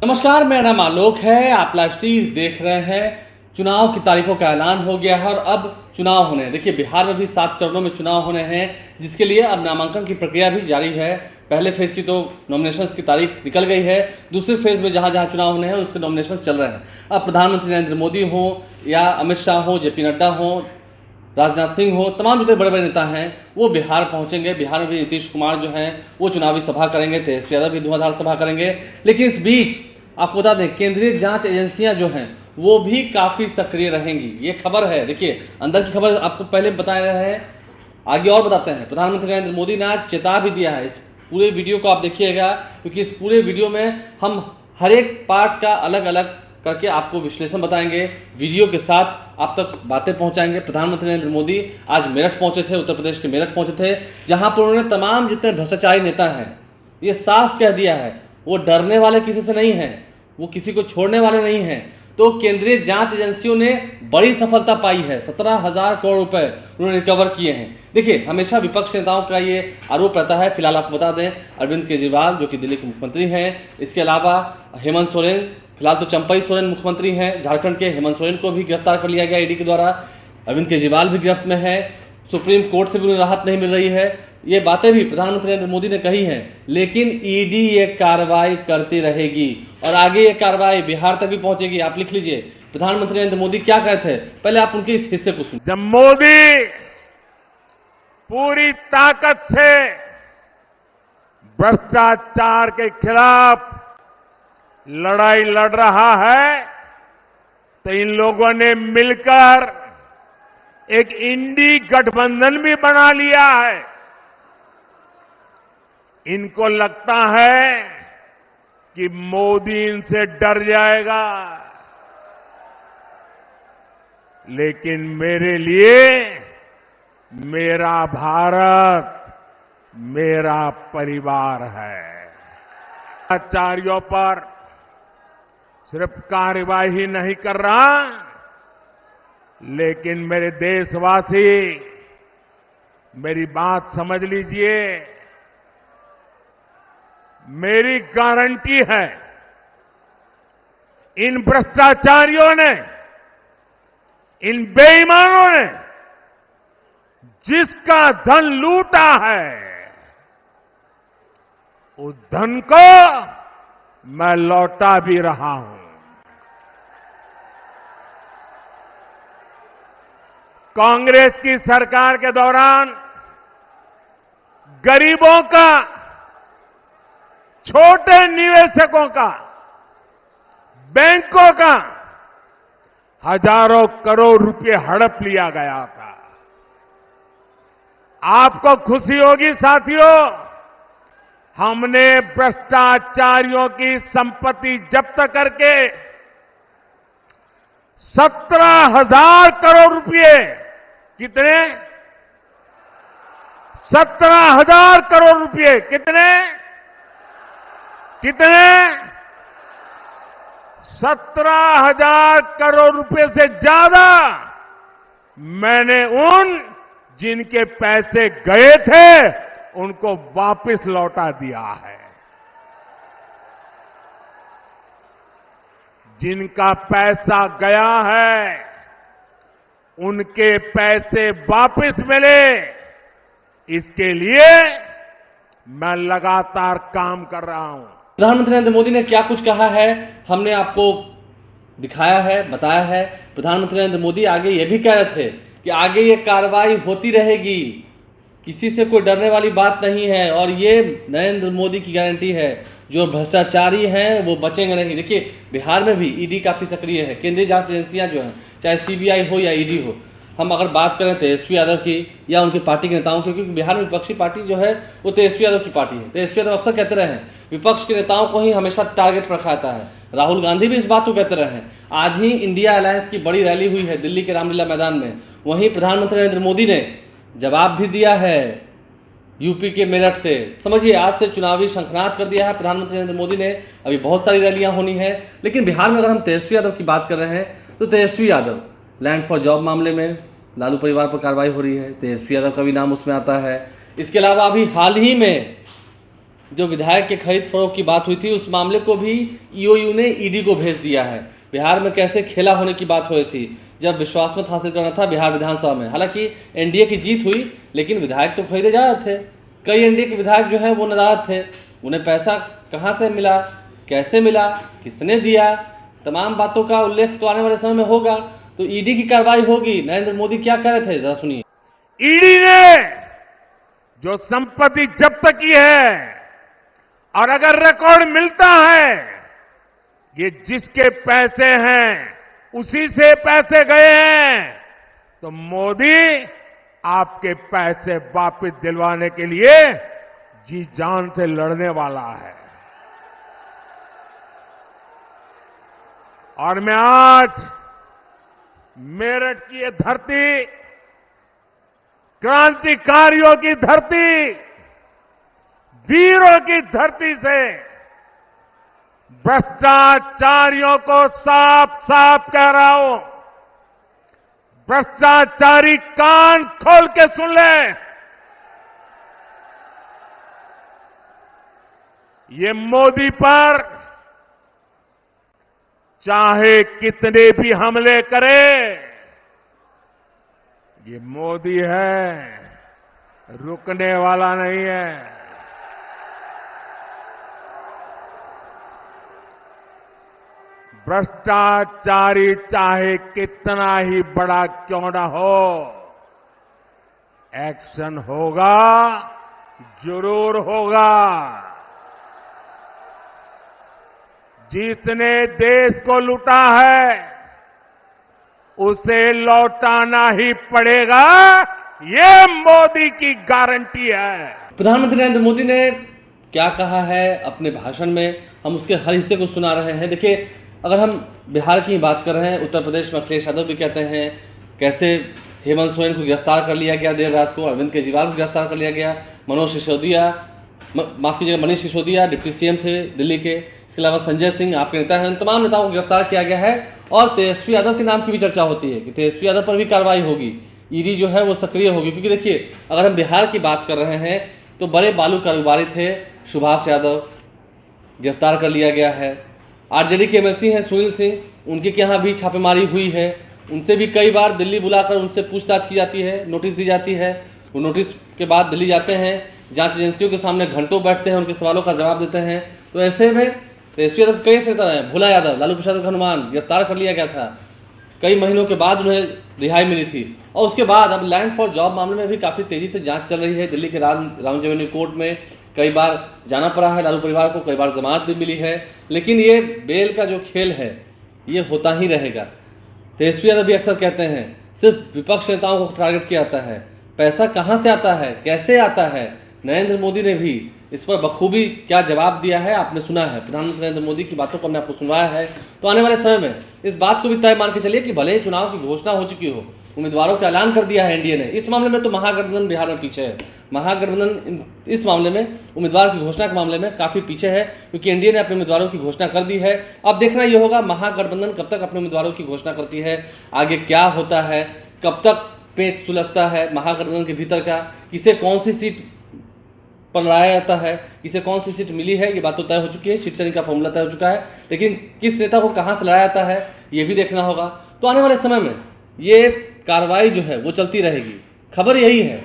नमस्कार, मेरा नाम आलोक है। आप लाइव स्ट्रीम देख रहे हैं। चुनाव की तारीखों का ऐलान हो गया है और अब चुनाव होने हैं। देखिए, बिहार में भी 7 चरणों में चुनाव होने हैं, जिसके लिए अब नामांकन की प्रक्रिया भी जारी है। पहले फेज की तो नॉमिनेशंस की तारीख निकल गई है। दूसरे फेज में जहां जहां चुनाव होने हैं उसके नॉमिनेशंस चल रहे हैं। अब प्रधानमंत्री नरेंद्र मोदी हो या अमित शाह हो, जेपी नड्डा हो, राजनाथ सिंह हो, तमाम जो बड़े बड़े नेता हैं वो बिहार पहुंचेंगे। बिहार में भी नीतीश कुमार जो हैं वो चुनावी सभा करेंगे, तेजस्वी यादव भी धुआंधार सभा करेंगे। लेकिन इस बीच आपको बता दें, केंद्रीय जांच एजेंसियां जो हैं वो भी काफ़ी सक्रिय रहेंगी। ये खबर है, देखिए अंदर की खबर आपको पहले बता रहे हैं, आगे और बताते हैं। प्रधानमंत्री नरेंद्र मोदी ने आज चेता भी दिया है। इस पूरे वीडियो को आप देखिएगा, क्योंकि इस पूरे वीडियो में हम हर एक पार्ट का अलग अलग करके आपको विश्लेषण बताएंगे, वीडियो के साथ आप तक बातें पहुंचाएंगे। प्रधानमंत्री नरेंद्र मोदी आज मेरठ पहुंचे थे, उत्तर प्रदेश के मेरठ पहुंचे थे, जहां पर उन्होंने तमाम जितने भ्रष्टाचारी नेता हैं ये साफ कह दिया है वो डरने वाले किसी से नहीं हैं, वो किसी को छोड़ने वाले नहीं हैं। तो केंद्रीय जांच एजेंसियों ने बड़ी सफलता पाई है। 17,000 करोड़ रुपए उन्होंने रिकवर किए हैं। देखिए, हमेशा विपक्ष नेताओं का ये आरोप रहता है। फिलहाल आपको बता दें, अरविंद केजरीवाल जो कि दिल्ली के मुख्यमंत्री हैं, इसके अलावा हेमंत सोरेन, फिलहाल तो चंपई सोरेन मुख्यमंत्री हैं झारखंड के, हेमंत सोरेन को भी गिरफ्तार कर लिया गया ईडी के द्वारा। अरविंद केजरीवाल भी गिरफ्त में है। सुप्रीम कोर्ट से भी उन्हें राहत नहीं मिल रही है। ये बातें भी प्रधानमंत्री नरेंद्र मोदी ने कही हैं। लेकिन ईडी ये कार्रवाई करती रहेगी और आगे ये कार्रवाई बिहार तक भी पहुंचेगी। आप लिख लीजिए प्रधानमंत्री नरेंद्र मोदी क्या कहते थे, पहले आप उनके इस हिस्से को सुनिए। जब मोदी पूरी ताकत से भ्रष्टाचार के खिलाफ लड़ाई लड़ रहा है, तो इन लोगों ने मिलकर एक इंडी गठबंधन भी बना लिया है। इनको लगता है कि मोदी इनसे डर जाएगा, लेकिन मेरे लिए मेरा भारत मेरा परिवार है। आचार्यों पर सिर्फ कार्यवाही नहीं कर रहा, लेकिन मेरे देशवासी मेरी बात समझ लीजिए। मेरी गारंटी है, इन भ्रष्टाचारियों ने, इन बेईमानों ने जिसका धन लूटा है, उस धन को मैं लौटा भी रहा हूं। कांग्रेस की सरकार के दौरान गरीबों का, छोटे निवेशकों का, बैंकों का हजारों करोड़ रुपए हड़प लिया गया था। आपको खुशी होगी साथियों, हमने भ्रष्टाचारियों की संपत्ति जब्त करके 17,000 करोड़ रुपए, कितने? 17,000 करोड़ रुपए। कितने? 17,000 करोड़ रुपए से ज्यादा मैंने उन जिनके पैसे गए थे उनको वापस लौटा दिया है। जिनका पैसा गया है उनके पैसे वापस मिले, इसके लिए मैं लगातार काम कर रहा हूं। प्रधानमंत्री नरेंद्र मोदी ने क्या कुछ कहा है हमने आपको दिखाया है, बताया है। प्रधानमंत्री नरेंद्र मोदी आगे ये भी कह रहे थे कि आगे ये कार्रवाई होती रहेगी, किसी से कोई डरने वाली बात नहीं है और ये नरेंद्र मोदी की गारंटी है। जो भ्रष्टाचारी हैं वो बचेंगे नहीं। देखिए, बिहार में भी ईडी काफ़ी सक्रिय है। केंद्रीय जांच एजेंसियां जो हैं, चाहे सीबीआई हो या ईडी हो, हम अगर बात करें तेजस्वी यादव की या उनकी पार्टी के नेताओं की, क्योंकि बिहार में विपक्षी पार्टी जो है वो तेजस्वी यादव की पार्टी है। तेजस्वी यादव अक्सर कहते रहे हैं विपक्ष के नेताओं को ही हमेशा टारगेट पर रखा जाता है। राहुल गांधी भी इस बात को कहते रहे हैं। आज ही इंडिया अलायंस की बड़ी रैली हुई है दिल्ली के रामलीला मैदान में, वहीं प्रधानमंत्री नरेंद्र मोदी ने जवाब भी दिया है यूपी के मेरठ से। समझिए, आज से चुनावी शंखनाद कर दिया है प्रधानमंत्री नरेंद्र मोदी ने। अभी बहुत सारी रैलियां होनी है, लेकिन बिहार में अगर हम तेजस्वी यादव की बात कर रहे हैं तो Tejashwi Yadav land for job मामले में लालू परिवार पर कार्रवाई हो रही है, तेजस्वी यादव का भी नाम उसमें आता है। इसके अलावा अभी हाल ही में जो विधायक के खरीद फरोख्त की बात हुई थी उस मामले को भी ईओयू ने ईडी को भेज दिया है। बिहार में कैसे खेला होने की बात हुई थी जब विश्वास मत हासिल करना था बिहार विधानसभा में। हालांकि एनडीए की जीत हुई लेकिन विधायक तो खरीदे जा रहे थे। कई एनडीए के विधायक जो है वो नाराज थे। उन्हें पैसा कहाँ से मिला, कैसे मिला, किसने दिया, तमाम बातों का उल्लेख तो आने वाले समय में होगा। तो ईडी की कार्रवाई होगी। नरेंद्र मोदी क्या कह रहे थे, जरा सुनिए। ईडी ने जो संपत्ति जब्त की है और अगर रिकॉर्ड मिलता है ये जिसके पैसे हैं उसी से पैसे गए हैं तो मोदी आपके पैसे वापस दिलवाने के लिए जी जान से लड़ने वाला है। और मैं आज मेरठ की ये धरती, क्रांतिकारियों की धरती, वीरों की धरती से भ्रष्टाचारियों को साफ साफ कह रहा हूं, भ्रष्टाचारी कान खोल के सुन ले। ये मोदी पर चाहे कितने भी हमले करे, ये मोदी है, रुकने वाला नहीं है। भ्रष्टाचारी चाहे कितना ही बड़ा क्यों ना हो, एक्शन होगा, जरूर होगा। जिसने देश को लूटा है उसे लौटाना ही पड़ेगा, ये मोदी की गारंटी है। प्रधानमंत्री नरेंद्र मोदी ने क्या कहा है अपने भाषण में, हम उसके हर हिस्से को सुना रहे हैं। देखिए, अगर हम बिहार की बात कर रहे हैं, उत्तर प्रदेश में अखिलेश यादव भी कहते हैं कैसे हेमंत सोरेन को गिरफ्तार कर लिया गया देर रात को, अरविंद केजरीवाल को गिरफ्तार कर लिया गया, मनोज सिसोदिया, माफ कीजिएगा मनीष सिसोदिया डिप्टी सीएम थे दिल्ली के, इसके अलावा संजय सिंह आपके नेता हैं, उन तमाम नेताओं को गिरफ्तार किया गया है। और तेजस्वी यादव के नाम की भी चर्चा होती है कि तेजस्वी यादव पर भी कार्रवाई होगी, ईडी जो है वो सक्रिय होगी। क्योंकि देखिए, अगर हम बिहार की बात कर रहे हैं तो बड़े बालू कारोबारी थे सुभाष यादव, गिरफ्तार कर लिया गया है। आरजेडी के एमएलसी हैं सुनील सिंह, उनके यहाँ भी छापेमारी हुई है, उनसे भी कई बार दिल्ली बुलाकर उनसे पूछताछ की जाती है, नोटिस दी जाती है। वो नोटिस के बाद दिल्ली जाते हैं, जांच एजेंसियों के सामने घंटों बैठते हैं, उनके सवालों का जवाब देते हैं। तो ऐसे में तेजस्वी यादव कई सेनेटर हैं, भोला यादव, लालू प्रसाद हनुमान, गिरफ्तार कर लिया गया था। कई महीनों के बाद उन्हें रिहाई मिली थी। और उसके बाद अब लैंड फॉर जॉब मामले में भी काफ़ी तेज़ी से जांच चल रही है। दिल्ली के राउंड रेवेन्यू कोर्ट में कई बार जाना पड़ा है लालू परिवार को, कई बार जमानत भी मिली है। लेकिन ये बेल का जो खेल है ये होता ही रहेगा। तेजस्वी यादव भी अक्सर कहते हैं सिर्फ विपक्ष नेताओं को टारगेट किया जाता है, पैसा कहाँ से आता है, कैसे आता है। नरेंद्र मोदी ने भी इस पर बखूबी क्या जवाब दिया है आपने सुना है। प्रधानमंत्री नरेंद्र मोदी की बातों को हमने आपको सुनवाया है। तो आने वाले समय में इस बात को भी तय मान के चलिए कि भले ही चुनाव की घोषणा हो चुकी हो, उम्मीदवारों का ऐलान कर दिया है एनडीए ने, इस मामले में तो महागठबंधन बिहार में पीछे है। महागठबंधन इस मामले में उम्मीदवार की घोषणा के मामले में काफ़ी पीछे है, क्योंकि एनडीए ने अपने उम्मीदवारों की घोषणा कर दी है। अब देखना ये होगा महागठबंधन कब तक अपने उम्मीदवारों की घोषणा करती है, आगे क्या होता है, कब तक पेच सुलझता है महागठबंधन के भीतर का, किसे कौन सी सीट पर लाया जाता है, किसे कौन सी सीट मिली है, ये बात तो तय हो चुकी है, सीट शेयरिंग का फॉर्मूला तय हो चुका है। लेकिन किस नेता को कहाँ से लाया जाता है ये भी देखना होगा। तो आने वाले समय में ये कार्रवाई जो है वो चलती रहेगी। खबर यही है,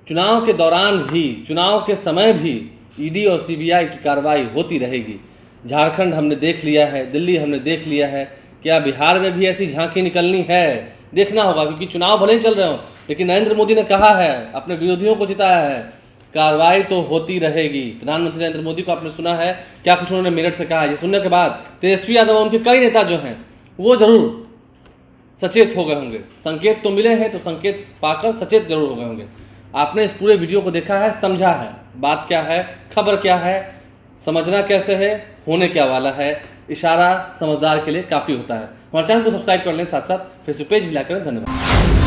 चुनाव के दौरान भी, चुनाव के समय भी ईडी और सीबीआई की कार्रवाई होती रहेगी। झारखंड हमने देख लिया है, दिल्ली हमने देख लिया है, क्या बिहार में भी ऐसी झांकी निकलनी है, देखना होगा। क्योंकि चुनाव भले ही चल रहे हो, लेकिन नरेंद्र मोदी ने कहा है, अपने विरोधियों को जिताया है, कार्रवाई तो होती रहेगी। प्रधानमंत्री नरेंद्र मोदी को आपने सुना है क्या कुछ उन्होंने मेरठ से कहा। ये सुनने के बाद तेजस्वी यादव और उनके कई नेता जो हैं वो जरूर सचेत हो गए होंगे। संकेत तो मिले हैं, तो संकेत पाकर सचेत जरूर हो गए होंगे। आपने इस पूरे वीडियो को देखा है, समझा है बात क्या है, खबर क्या है, समझना कैसे है, होने क्या वाला है। इशारा समझदार के लिए काफ़ी होता है। हमारे चैनल को सब्सक्राइब कर लें, साथ साथ फेसबुक पेज भी लाइक करें। धन्यवाद।